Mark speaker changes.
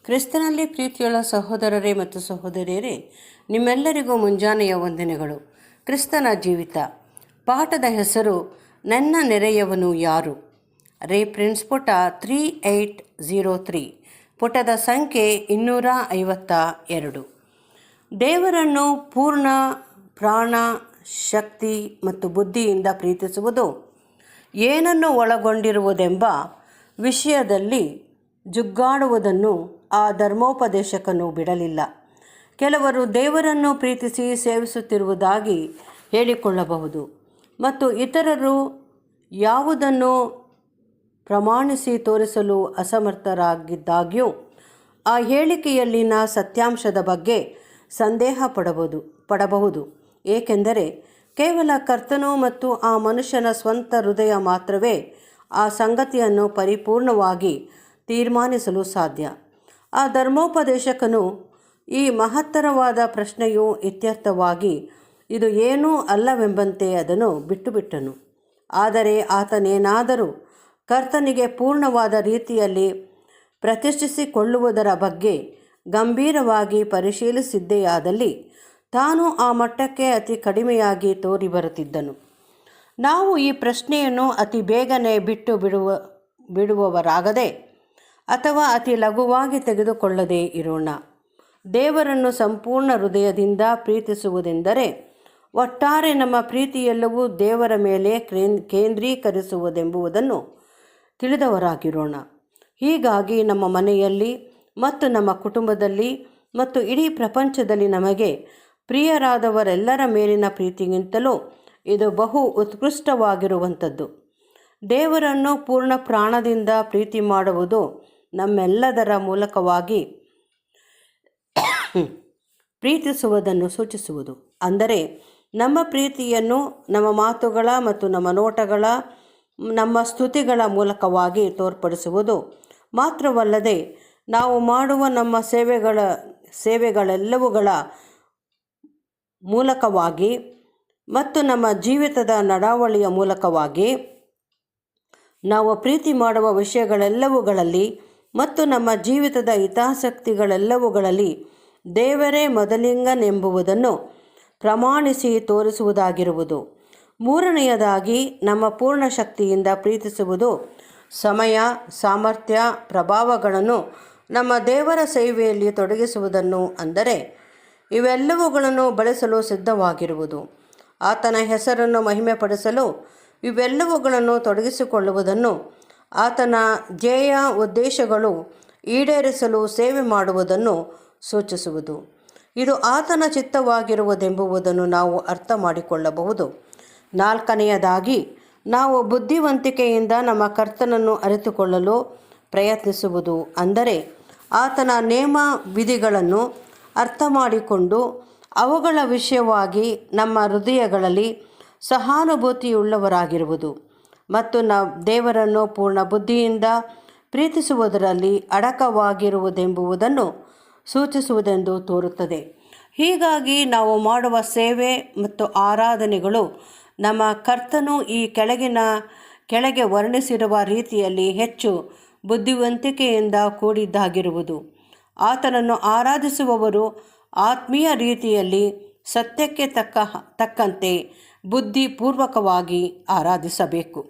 Speaker 1: ಕ್ರಿಸ್ತನಲ್ಲಿ ಪ್ರೀತಿಯುಳ್ಳ ಸಹೋದರರೇ ಮತ್ತು ಸಹೋದರಿಯರೇ, ನಿಮ್ಮೆಲ್ಲರಿಗೂ ಮುಂಜಾನೆಯ ವಂದನೆಗಳು. ಕ್ರಿಸ್ತನ ಜೀವಿತ ಪಾಠದ ಹೆಸರು ನನ್ನ ನೆರೆಯವನು ಯಾರು. ರೆಫರೆನ್ಸ್ ಪುಟ 3803, ಪುಟದ ಸಂಖ್ಯೆ 252. ದೇವರನ್ನು ಪೂರ್ಣ ಪ್ರಾಣ, ಶಕ್ತಿ ಮತ್ತು ಬುದ್ಧಿಯಿಂದ ಪ್ರೀತಿಸುವುದು ಏನನ್ನು ಒಳಗೊಂಡಿರುವುದೆಂಬ ವಿಷಯದಲ್ಲಿ ಜುಗ್ಗಾಡುವುದನ್ನು ಆ ಧರ್ಮೋಪದೇಶಕನು ಬಿಡಲಿಲ್ಲ. ಕೆಲವರು ದೇವರನ್ನು ಪ್ರೀತಿಸಿ ಸೇವಿಸುತ್ತಿರುವುದಾಗಿ ಹೇಳಿಕೊಳ್ಳಬಹುದು ಮತ್ತು ಇತರರು ಯಾವುದನ್ನು ಪ್ರಮಾಣಿಸಿ ತೋರಿಸಲು ಅಸಮರ್ಥರಾಗಿದ್ದಾಗ್ಯೂ ಆ ಹೇಳಿಕೆಯಲ್ಲಿನ ಸತ್ಯಾಂಶದ ಬಗ್ಗೆ ಸಂದೇಹ ಪಡಬಹುದು. ಏಕೆಂದರೆ ಕೇವಲ ಕರ್ತನು ಮತ್ತು ಆ ಮನುಷ್ಯನ ಸ್ವಂತ ಹೃದಯ ಮಾತ್ರವೇ ಆ ಸಂಗತಿಯನ್ನು ಪರಿಪೂರ್ಣವಾಗಿ ತೀರ್ಮಾನಿಸಲು ಸಾಧ್ಯ. ಆ ಧರ್ಮೋಪದೇಶಕನು ಈ ಮಹತ್ತರವಾದ ಪ್ರಶ್ನೆಯು ಇತ್ಯರ್ಥವಾಗಿ ಇದು ಏನೂ ಅಲ್ಲವೆಂಬಂತೆ ಅದನ್ನು ಬಿಟ್ಟುಬಿಟ್ಟನು. ಆದರೆ ಆತನೇನಾದರೂ ಕರ್ತನಿಗೆ ಪೂರ್ಣವಾದ ರೀತಿಯಲ್ಲಿ ಪ್ರತಿಷ್ಠಿಸಿಕೊಳ್ಳುವುದರ ಬಗ್ಗೆ ಗಂಭೀರವಾಗಿ ಪರಿಶೀಲಿಸಿದ್ದೆಯಾದಲ್ಲಿ ತಾನು ಆ ಮಟ್ಟಕ್ಕೆ ಅತಿ ಕಡಿಮೆಯಾಗಿ ತೋರಿಬರುತ್ತಿದ್ದನು. ನಾವು ಈ ಪ್ರಶ್ನೆಯನ್ನು ಅತಿ ಬೇಗನೆ ಬಿಡುವವರಾಗದೆ ಅಥವಾ ಅತಿ ಲಘುವಾಗಿ ತೆಗೆದುಕೊಳ್ಳದೇ ಇರೋಣ. ದೇವರನ್ನು ಸಂಪೂರ್ಣ ಹೃದಯದಿಂದ ಪ್ರೀತಿಸುವುದೆಂದರೆ ಒಟ್ಟಾರೆ ನಮ್ಮ ಪ್ರೀತಿಯೆಲ್ಲವೂ ದೇವರ ಮೇಲೆ ಕೇಂದ್ರೀಕರಿಸುವುದೆಂಬುದನ್ನು ತಿಳಿದವರಾಗಿರೋಣ. ಹೀಗಾಗಿ ನಮ್ಮ ಮನೆಯಲ್ಲಿ ಮತ್ತು ನಮ್ಮ ಕುಟುಂಬದಲ್ಲಿ ಮತ್ತು ಇಡೀ ಪ್ರಪಂಚದಲ್ಲಿ ನಮಗೆ ಪ್ರಿಯರಾದವರೆಲ್ಲರ ಮೇಲಿನ ಪ್ರೀತಿಗಿಂತಲೂ ಇದು ಬಹು ಉತ್ಕೃಷ್ಟವಾಗಿರುವಂಥದ್ದು. ದೇವರನ್ನು ಪೂರ್ಣ ಪ್ರಾಣದಿಂದ ಪ್ರೀತಿ ಮಾಡುವುದು ನಮ್ಮೆಲ್ಲದರ ಮೂಲಕವಾಗಿ ಪ್ರೀತಿಸುವುದನ್ನು ಸೂಚಿಸುವುದು. ಅಂದರೆ ನಮ್ಮ ಪ್ರೀತಿಯನ್ನು ನಮ್ಮ ಮಾತುಗಳ ಮತ್ತು ನಮ್ಮ ನೋಟಗಳ, ನಮ್ಮ ಸ್ತುತಿಗಳ ಮೂಲಕವಾಗಿ ತೋರ್ಪಡಿಸುವುದು ಮಾತ್ರವಲ್ಲದೆ ನಾವು ಮಾಡುವ ನಮ್ಮ ಸೇವೆಗಳೆಲ್ಲವುಗಳ ಮೂಲಕವಾಗಿ ಮತ್ತು ನಮ್ಮ ಜೀವಿತದ ನಡಾವಳಿಯ ಮೂಲಕವಾಗಿ ನಾವು ಪ್ರೀತಿ ಮಾಡುವ ವಿಷಯಗಳೆಲ್ಲವುಗಳಲ್ಲಿ ಮತ್ತು ನಮ್ಮ ಜೀವಿತದ ಹಿತಾಸಕ್ತಿಗಳೆಲ್ಲವುಗಳಲ್ಲಿ ದೇವರೇ ಮೊದಲಿಂಗನೆಂಬುದನ್ನು ಪ್ರಮಾಣಿಸಿ ತೋರಿಸುವುದಾಗಿರುವುದು. ಮೂರನೆಯದಾಗಿ ನಮ್ಮ ಪೂರ್ಣ ಶಕ್ತಿಯಿಂದ ಪ್ರೀತಿಸುವುದು ಸಮಯ, ಸಾಮರ್ಥ್ಯ, ಪ್ರಭಾವಗಳನ್ನು ನಮ್ಮ ದೇವರ ಸೇವೆಯಲ್ಲಿ ತೊಡಗಿಸುವುದನ್ನು, ಅಂದರೆ ಇವೆಲ್ಲವುಗಳನ್ನು ಬಳಸಲು ಸಿದ್ಧವಾಗಿರುವುದು. ಆತನ ಹೆಸರನ್ನು ಮಹಿಮೆಪಡಿಸಲು ಇವೆಲ್ಲವುಗಳನ್ನು ತೊಡಗಿಸಿಕೊಳ್ಳುವುದನ್ನು, ಆತನ ಧ್ಯೇಯ ಉದ್ದೇಶಗಳು ಈಡೇರಿಸಲು ಸೇವೆ ಮಾಡುವುದನ್ನು ಸೂಚಿಸುವುದು. ಇದು ಆತನ ಚಿತ್ತವಾಗಿರುವುದೆಂಬುದನ್ನು ನಾವು ಅರ್ಥ ಮಾಡಿಕೊಳ್ಳಬಹುದು. ನಾಲ್ಕನೆಯದಾಗಿ ನಾವು ಬುದ್ಧಿವಂತಿಕೆಯಿಂದ ನಮ್ಮ ಕರ್ತನನ್ನು ಅರಿತುಕೊಳ್ಳಲು ಪ್ರಯತ್ನಿಸುವುದು, ಅಂದರೆ ಆತನ ನೇಮ ವಿಧಿಗಳನ್ನು ಅರ್ಥ ಮಾಡಿಕೊಂಡು ಅವುಗಳ ವಿಷಯವಾಗಿ ನಮ್ಮ ಹೃದಯಗಳಲ್ಲಿ ಸಹಾನುಭೂತಿಯುಳ್ಳವರಾಗಿರುವುದು ಮತ್ತು ದೇವರನ್ನು ಪೂರ್ಣ ಬುದ್ಧಿಯಿಂದ ಪ್ರೀತಿಸುವುದರಲ್ಲಿ ಅಡಕವಾಗಿರುವುದೆಂಬುದನ್ನು ಸೂಚಿಸುವುದೆಂದು ತೋರುತ್ತದೆ. ಹೀಗಾಗಿ ನಾವು ಮಾಡುವ ಸೇವೆ ಮತ್ತು ಆರಾಧನೆಗಳು ನಮ್ಮ ಕರ್ತನು ಈ ಕೆಳಗೆ ವರ್ಣಿಸಿರುವ ರೀತಿಯಲ್ಲಿ ಹೆಚ್ಚು ಬುದ್ಧಿವಂತಿಕೆಯಿಂದ ಕೂಡಿದ್ದಾಗಿರುವುದು. ಆತನನ್ನು ಆರಾಧಿಸುವವರು ಆತ್ಮೀಯ ರೀತಿಯಲ್ಲಿ ಸತ್ಯಕ್ಕೆ ತಕ್ಕಂತೆ ಬುದ್ಧಿಪೂರ್ವಕವಾಗಿ ಆರಾಧಿಸಬೇಕು.